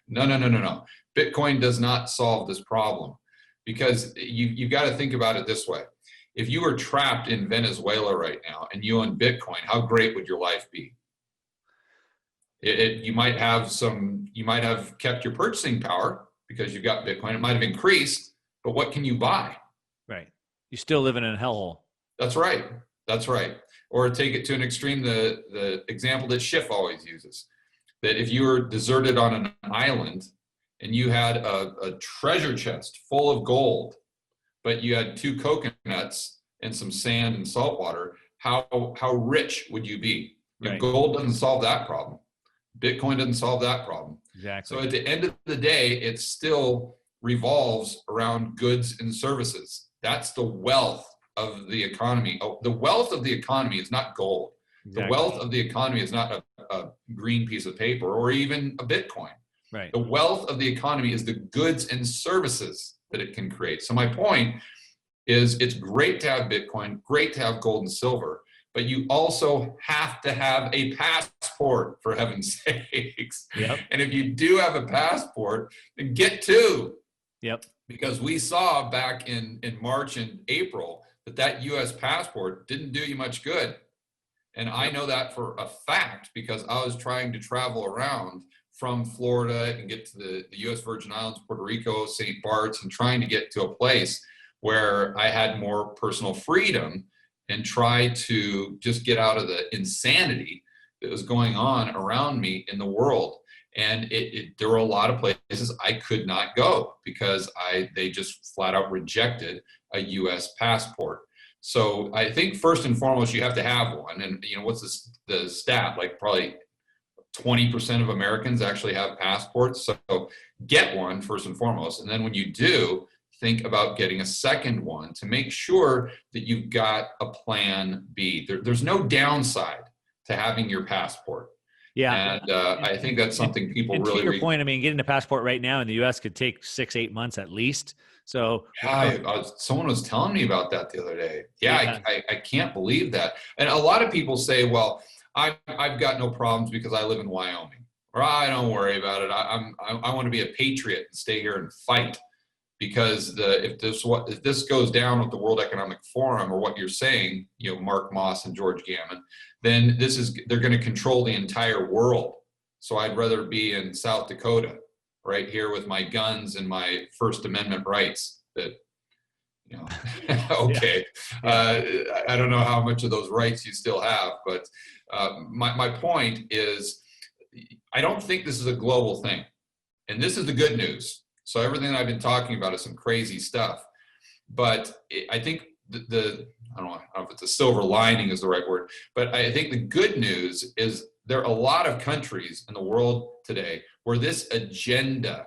No. Bitcoin does not solve this problem, because you've got to think about it this way. If you were trapped in Venezuela right now and you own Bitcoin, how great would your life be? You might have kept your purchasing power because you've got Bitcoin. It might have increased, but what can you buy? Right. You're still living in a hellhole. That's right. Or take it to an extreme, the example that Schiff always uses, that if you were deserted on an island and you had a treasure chest full of gold, but you had 2 coconuts and some sand and salt water, how rich would you be? Right. Gold doesn't solve that problem. Bitcoin doesn't solve that problem. Exactly. So at the end of the day, it still revolves around goods and services. That's the wealth of the economy. Oh, the wealth of the economy is not gold. Exactly. The wealth of the economy is not a green piece of paper or even a Bitcoin. Right. The wealth of the economy is the goods and services that it can create. So my point is, it's great to have Bitcoin, great to have gold and silver, but you also have to have a passport, for heaven's sakes. Yep. And if you do have a passport, then get 2. Yep. Because we saw back in March and April that US passport didn't do you much good. And I know that for a fact because I was trying to travel around from Florida and get to the US Virgin Islands, Puerto Rico, St. Bart's, and trying to get to a place where I had more personal freedom and try to just get out of the insanity that was going on around me in the world. And there were a lot of places I could not go because they just flat out rejected a US passport. So I think first and foremost, you have to have one. And what's the stat? Like probably 20% of Americans actually have passports. So get one first and foremost. And then when you do, think about getting a second one to make sure that you've got a plan B. There's no downside to having your passport. Yeah. And I think that's something people and really... To your point, I mean, getting a passport right now in the U.S. could take 6-8 months at least. So yeah, someone was telling me about that the other day. Yeah. I can't believe that. And a lot of people say, well, I've got no problems because I live in Wyoming, or I don't worry about it. I want to be a patriot and stay here and fight. Because if this goes down with the World Economic Forum or what you're saying, Mark Moss and George Gammon, then they're going to control the entire world. So I'd rather be in South Dakota, right here with my guns and my First Amendment rights. Okay, I don't know how much of those rights you still have, but my point is, I don't think this is a global thing, and this is the good news. So everything I've been talking about is some crazy stuff, but I think I don't know if it's a silver lining is the right word, but I think the good news is there are a lot of countries in the world today where this agenda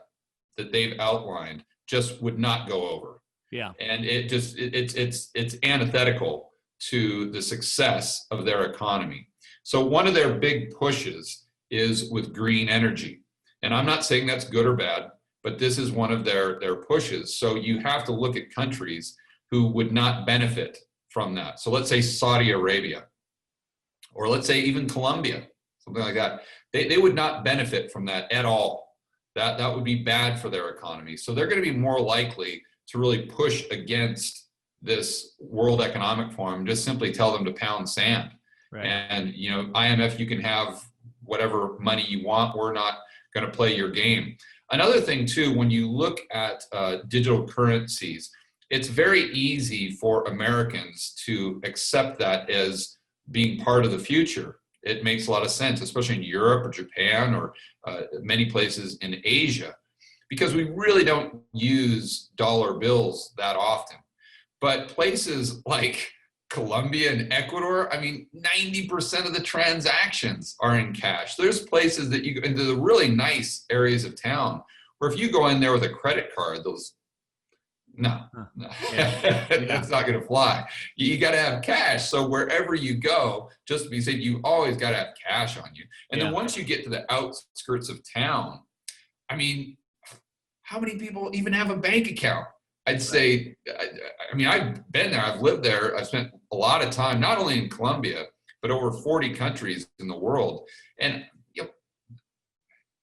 that they've outlined just would not go over. Yeah. And it's antithetical to the success of their economy. So one of their big pushes is with green energy. And I'm not saying that's good or bad, but this is one of their pushes. So you have to look at countries who would not benefit from that. So let's say Saudi Arabia, or let's say even Colombia, something like that. They would not benefit from that at all. That would be bad for their economy. So they're going to be more likely to really push against this World Economic Forum, just simply tell them to pound sand. Right. And, IMF, you can have whatever money you want. We're not going to play your game. Another thing too, when you look at digital currencies, it's very easy for Americans to accept that as being part of the future. It makes a lot of sense, especially in Europe or Japan or many places in Asia, because we really don't use dollar bills that often. But places like Colombia and Ecuador, 90% of the transactions are in cash. There's places that you go into the really nice areas of town where if you go in there with a credit card, no. Yeah. That's not going to fly. You got to have cash. So wherever you go, just to be safe, you always got to have cash on you. And then once you get to the outskirts of town, how many people even have a bank account? I'd say, I've been there, I've lived there, I've spent a lot of time, not only in Colombia, but over 40 countries in the world. And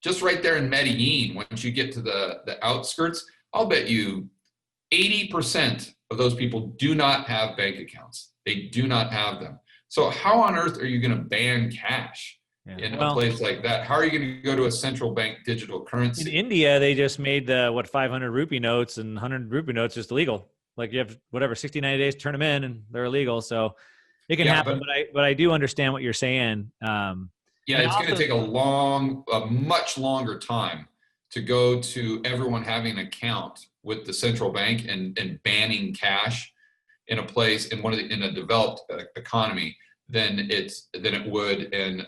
just right there in Medellin, once you get to the outskirts, I'll bet you 80% of those people do not have bank accounts. They do not have them. So how on earth are you going to ban cash in a place like that? How are you going to go to a central bank digital currency? In India, they just made the 500 rupee notes and 100 rupee notes just illegal. Like you have 60, 90 days to turn them in and they're illegal. So it can happen, but I do understand what you're saying. It's going to take a much longer time to go to everyone having an account with the central bank and banning cash in a place in a developed economy than it would in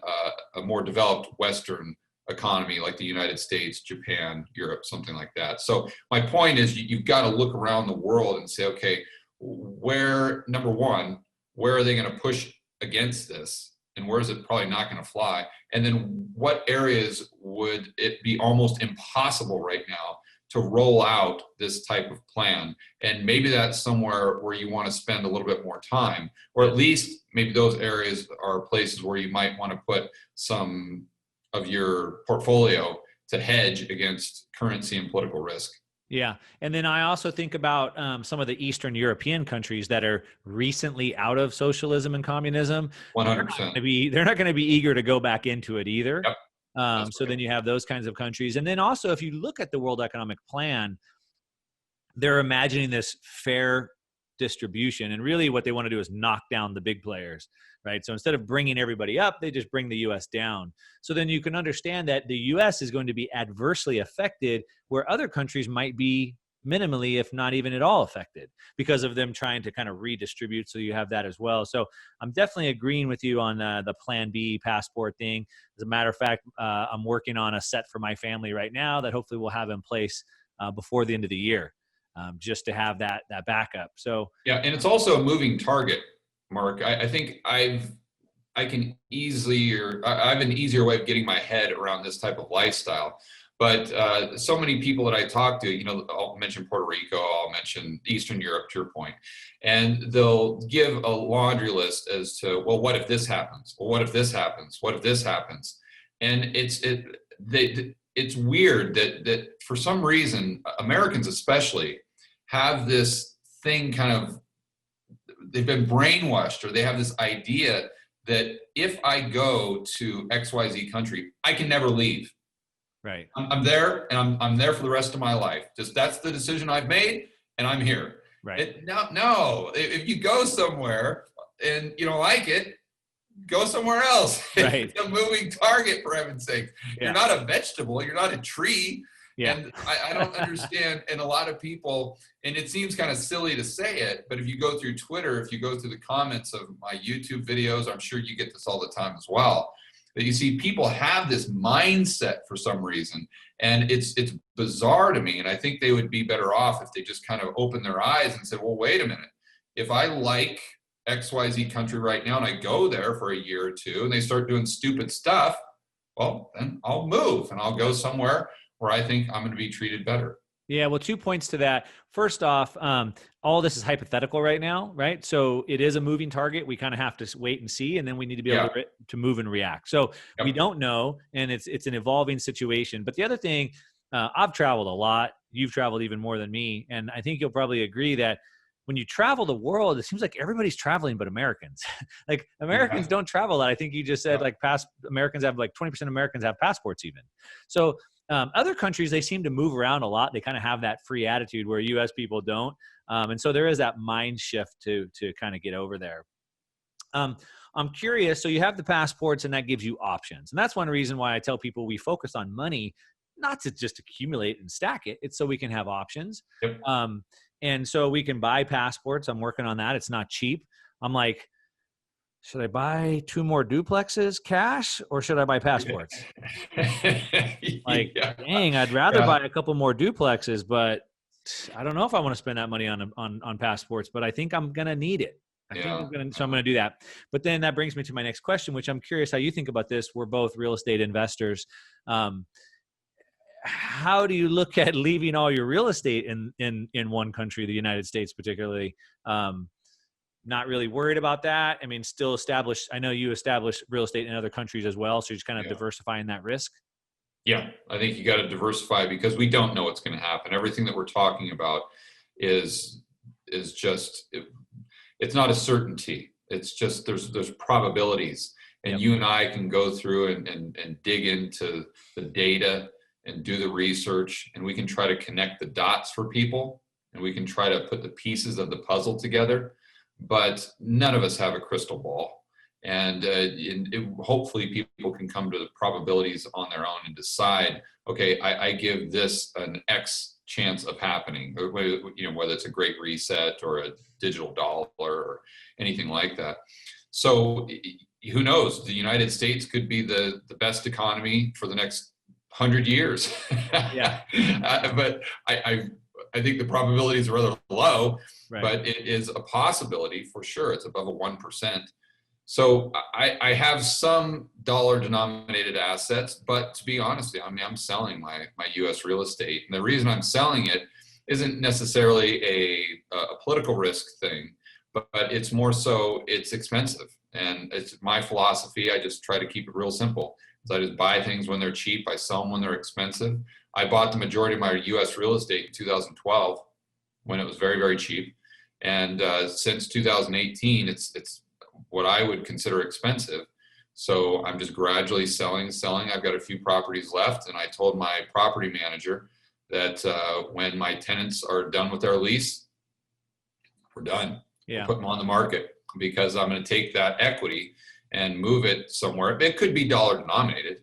a more developed Western economy like the United States, Japan, Europe, something like that. So my point is you've got to look around the world and say, okay, number one, where are they going to push against this? And where is it probably not going to fly? And then what areas would it be almost impossible right now to roll out this type of plan? And maybe that's somewhere where you want to spend a little bit more time, or at least maybe those areas are places where you might want to put some of your portfolio to hedge against currency and political risk. Yeah. And then I also think about some of the Eastern European countries that are recently out of socialism and communism. 100%. They're not going to be eager to go back into it either. Yep. So then you have those kinds of countries. And then also, if you look at the World Economic Plan, they're imagining this fair distribution. And really what they want to do is knock down the big players, right? So instead of bringing everybody up, they just bring the U.S. down. So then you can understand that the U.S. is going to be adversely affected where other countries might be minimally, if not even at all, affected because of them trying to kind of redistribute. So you have that as well. So I'm definitely agreeing with you on the Plan B passport thing. As a matter of fact, I'm working on a set for my family right now that hopefully we'll have in place before the end of the year, just to have that backup. So and it's also a moving target, Mark. I think I have an easier way of getting my head around this type of lifestyle. But so many people that I talk to, I'll mention Puerto Rico, I'll mention Eastern Europe, to your point, and they'll give a laundry list as to, well, what if this happens? Well, what if this happens? What if this happens? And it's weird that for some reason, Americans especially have this thing they've been brainwashed, or they have this idea that if I go to XYZ country, I can never leave. Right. I'm there, and I'm there for the rest of my life. Just that's the decision I've made, and I'm here. Right. No. If you go somewhere and you don't like it, go somewhere else. Right. It's a moving target, for heaven's sake. Yeah. You're not a vegetable. You're not a tree. Yeah. And I don't understand. And a lot of people, and it seems kind of silly to say it, but if you go through Twitter, if you go through the comments of my YouTube videos, I'm sure you get this all the time as well. that you see people have this mindset for some reason, and it's bizarre to me. And I think they would be better off if they just kind of opened their eyes and said, well, wait a minute, if I like XYZ country right now and I go there for a year or two and they start doing stupid stuff, well, then I'll move and I'll go somewhere where I think I'm going to be treated better. Yeah, well, 2 points to that. First off, all this is hypothetical right now, right? So it is a moving target. We kind of have to wait and see, and then we need to be able to move and react. So we don't know, and it's an evolving situation. But the other thing, I've traveled a lot. You've traveled even more than me, and I think you'll probably agree that when you travel the world, it seems like everybody's traveling but Americans. Like Americans don't travel a lot. I think you just said like Americans have like 20% of Americans have passports even. So other countries, they seem to move around a lot. They kind of have that free attitude where U.S. people don't. And so there is that mind shift to kind of get over there. I'm curious. So you have the passports and that gives you options. And that's one reason why I tell people we focus on money, not to just accumulate and stack it. It's so we can have options. Yep. And so we can buy passports. I'm working on that. It's not cheap. I'm like, should I buy 2 more duplexes cash or should I buy passports? Like, dang, I'd rather buy a couple more duplexes, but I don't know if I want to spend that money on passports, but I think I'm going to need it. So I'm going to do that. But then that brings me to my next question, which I'm curious how you think about this. We're both real estate investors. How do you look at leaving all your real estate in one country, the United States particularly? Not really worried about that. I mean, still established. I know you established real estate in other countries as well. So you're just kind of diversifying that risk. Yeah, I think you got to diversify because we don't know what's going to happen. Everything that we're talking about is just, it's not a certainty. It's just, there's probabilities, and you and I can go through and dig into the data and do the research, and we can try to connect the dots for people, and we can try to put the pieces of the puzzle together. But none of us have a crystal ball, and hopefully people can come to the probabilities on their own and decide, okay, I give this an X chance of happening, whether it's a great reset or a digital dollar or anything like that. So who knows? The United States could be the best economy for the next 100 years. But I think the probabilities are rather low, but it is a possibility for sure. It's above a 1%. So I have some dollar-denominated assets, but to be honest, I mean, I'm selling my U.S. real estate, and the reason I'm selling it isn't necessarily a political risk thing, but it's more so it's expensive, and it's my philosophy. I just try to keep it real simple. So I just buy things when they're cheap. I sell them when they're expensive. I bought the majority of my U.S. real estate in 2012 when it was very, very cheap. And since 2018, it's what I would consider expensive. So I'm just gradually selling. I've got a few properties left. And I told my property manager that when my tenants are done with their lease, we're done. We'll put them on the market, because I'm going to take that equity and move it somewhere. It could be dollar denominated,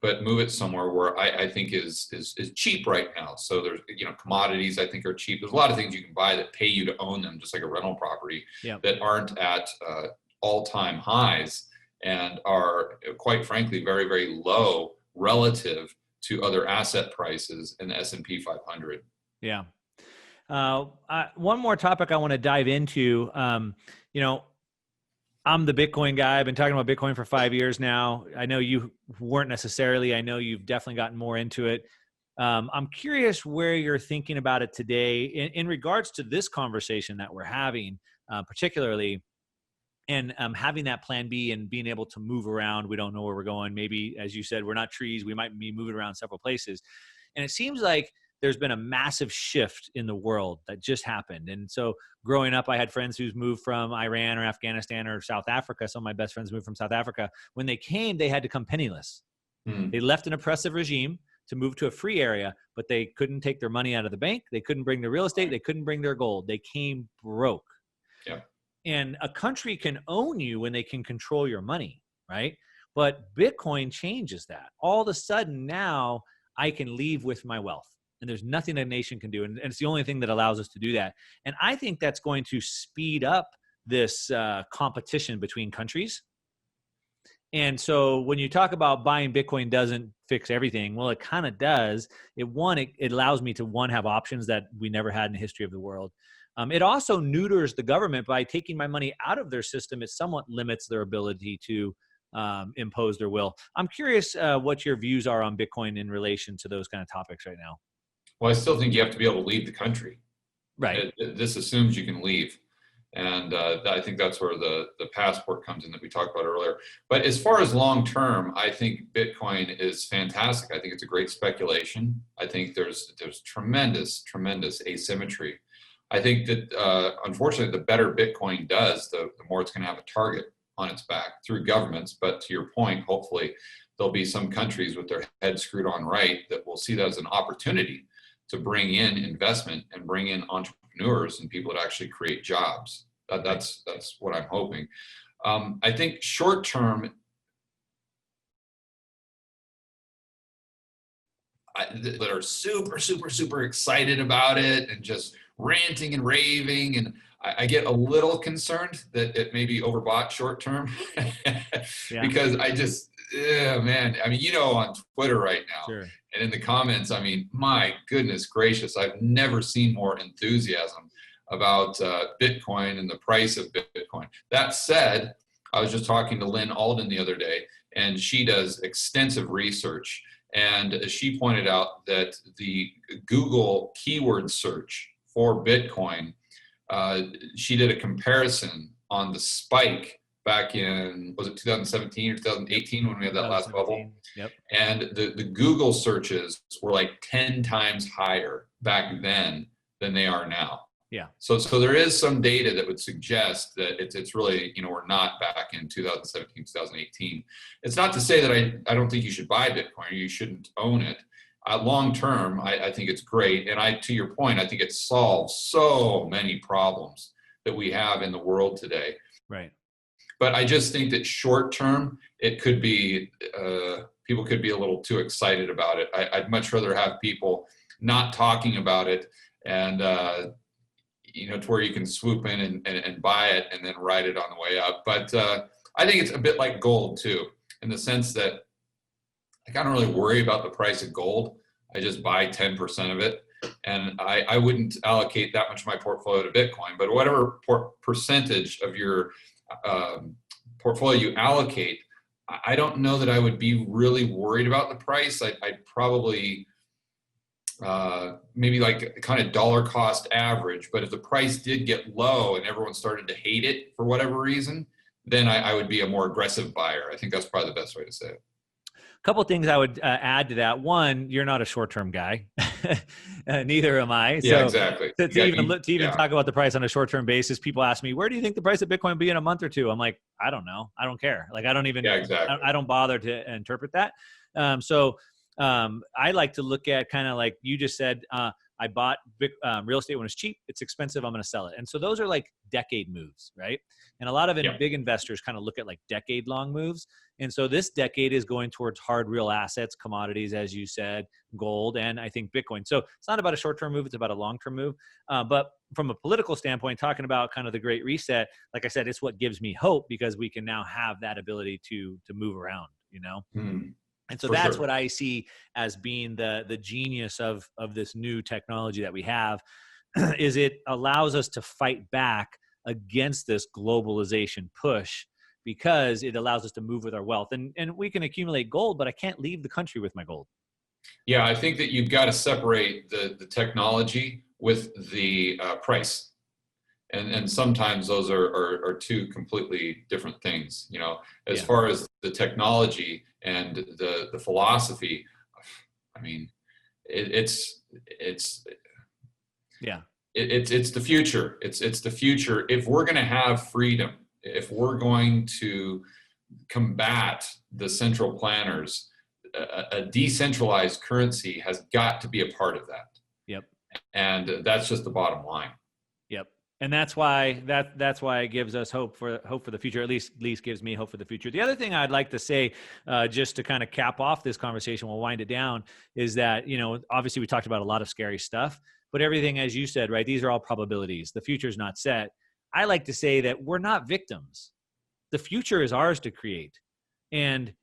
but move it somewhere where I think is cheap right now. So there's, commodities I think are cheap. There's a lot of things you can buy that pay you to own them, just like a rental property, that aren't at all-time highs and are, quite frankly, very, very low relative to other asset prices in the S&P 500. Yeah. One more topic I want to dive into, I'm the Bitcoin guy. I've been talking about Bitcoin for 5 years now. I know you weren't necessarily. I know you've definitely gotten more into it. I'm curious where you're thinking about it today in regards to this conversation that we're having, particularly, and having that plan B and being able to move around. We don't know where we're going. Maybe, as you said, we're not trees. We might be moving around several places. And it seems like there's been a massive shift in the world that just happened. And so growing up, I had friends who's moved from Iran or Afghanistan or South Africa. Some of my best friends moved from South Africa. When they came, they had to come penniless. They left an oppressive regime to move to a free area, but they couldn't take their money out of the bank. They couldn't bring their real estate. They couldn't bring their gold. They came broke. And a country can own you when they can control your money, right? But Bitcoin changes that. All of a sudden now I can leave with my wealth. And there's nothing a nation can do. And it's the only thing that allows us to do that. And I think that's going to speed up this competition between countries. And so when you talk about buying Bitcoin doesn't fix everything, well, it kind of does. It allows me to, one, have options that we never had in the history of the world. It also neuters the government by taking my money out of their system. It somewhat limits their ability to impose their will. I'm curious what your views are on Bitcoin in relation to those kind of topics right now. Well, I still think you have to be able to leave the country. Right. This assumes you can leave. And I think that's where the passport comes in that we talked about earlier. But as far as long term, I think Bitcoin is fantastic. I think it's a great speculation. I think there's tremendous asymmetry. I think that unfortunately, the better Bitcoin does, the more it's going to have a target on its back through governments. But to your point, hopefully there'll be some countries with their heads screwed on right that will see that as an opportunity to bring in investment and bring in entrepreneurs and people that actually create jobs. That's what I'm hoping. I think short term, that are super excited about it and just ranting and raving, and I get a little concerned that it may be overbought short term. Because I just, man, I mean, on Twitter right now, Sure. And in the comments, I mean, my goodness gracious, I've never seen more enthusiasm about Bitcoin and the price of Bitcoin. That said, I was just talking to Lynn Alden the other day, and she does extensive research. And she pointed out that the Google keyword search for Bitcoin, she did a comparison on the spike back in, was it 2017 or 2018 when we had that last bubble? Yep. And the Google searches were like 10 times higher back then than they are now. Yeah. So there is some data that would suggest that it's really, we're not back in 2017, 2018. It's not to say that I don't think you should buy Bitcoin or you shouldn't own it. Long term, I think it's great. And to your point, I think it solves so many problems that we have in the world today. Right. But I just think that short term, it could be, people could be a little too excited about it. I'd much rather have people not talking about it and, to where you can swoop in and buy it and then ride it on the way up. But I think it's a bit like gold too, in the sense that I don't really worry about the price of gold. I just buy 10% of it. And I wouldn't allocate that much of my portfolio to Bitcoin, but whatever percentage of your portfolio you allocate, I don't know that I would be really worried about the price. I'd probably maybe like kind of dollar cost average, but if the price did get low and everyone started to hate it for whatever reason, then I would be a more aggressive buyer. I think that's probably the best way to say it. A couple of things I would add to that. One, you're not a short-term guy. Neither am I. Yeah, exactly. To even talk about the price on a short-term basis, people ask me, where do you think the price of Bitcoin will be in a month or two? I'm like, I don't know. I don't care. Like, I don't even, I don't bother to interpret that. I like to look at kind of like you just said, I bought real estate when it's cheap. It's expensive. I'm going to sell it. And so those are like decade moves, right? And a lot of big investors kind of look at like decade-long moves. And so this decade is going towards hard real assets, commodities, as you said, gold, and I think Bitcoin. So it's not about a short-term move. It's about a long-term move. But from a political standpoint, talking about kind of the Great Reset, like I said, it's what gives me hope because we can now have that ability to move around, And so that's what I see as being the genius of this new technology that we have, is it allows us to fight back against this globalization push because it allows us to move with our wealth. And we can accumulate gold, but I can't leave the country with my gold. Yeah, I think that you've got to separate the technology with the price. And sometimes those are two completely different things, as far as the technology and the philosophy. I mean, it's the future. It's the future. If we're going to have freedom, if we're going to combat the central planners, a decentralized currency has got to be a part of that. Yep. And that's just the bottom line. Yep. And that's why it gives us hope for the future. At least gives me hope for the future. The other thing I'd like to say, just to kind of cap off this conversation, we'll wind it down, is that obviously we talked about a lot of scary stuff, but everything, as you said, right? These are all probabilities. The future is not set. I like to say that we're not victims. The future is ours to create. And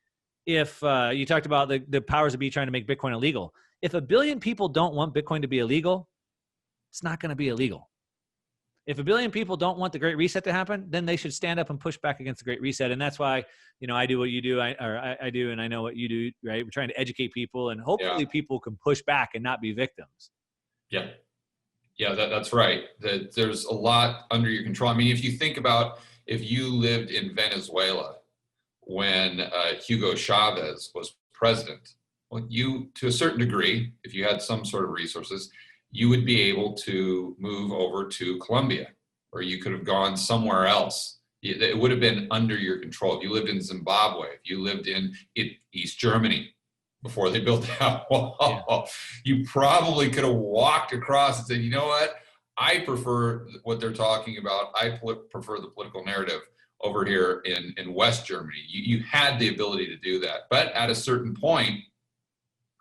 if you talked about the powers that be trying to make Bitcoin illegal, if 1 billion people don't want Bitcoin to be illegal, it's not going to be illegal. If 1 billion people don't want the Great Reset to happen, then they should stand up and push back against the Great Reset. And that's why, I do what you do, I do, and I know what you do, right? We're trying to educate people, and hopefully people can push back and not be victims. Yeah. Yeah, that's right. There's a lot under your control. I mean, if you think about if you lived in Venezuela when Hugo Chavez was president, well, you, to a certain degree, if you had some sort of resources, you would be able to move over to Colombia, or you could have gone somewhere else. It would have been under your control. If you lived in Zimbabwe, if you lived in East Germany before they built that wall, you probably could have walked across and said, you know what? I prefer what they're talking about. I prefer the political narrative over here in West Germany. You had the ability to do that. But at a certain point,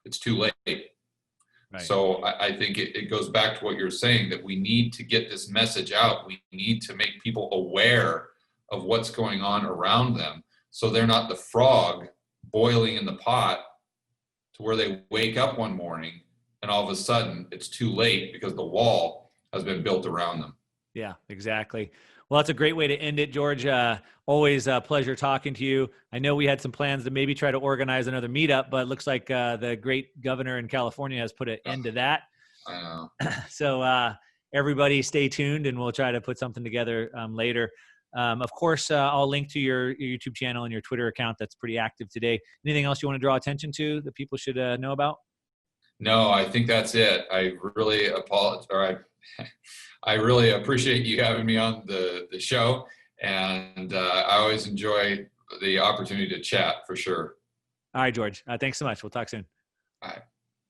it's too late. Right. So I think it goes back to what you're saying, that we need to get this message out. We need to make people aware of what's going on around them, so they're not the frog boiling in the pot to where they wake up one morning and all of a sudden it's too late because the wall has been built around them. Yeah, exactly. Well, that's a great way to end it, George. Always a pleasure talking to you. I know we had some plans to maybe try to organize another meetup, but it looks like the great governor in California has put an end to that. I know. So everybody stay tuned, and we'll try to put something together later. Of course, I'll link to your YouTube channel and your Twitter account that's pretty active today. Anything else you want to draw attention to that people should know about? No, I think that's it. I really apologize. I really appreciate you having me on the show, and I always enjoy the opportunity to chat, for sure. All right, George. Thanks so much. We'll talk soon. All right.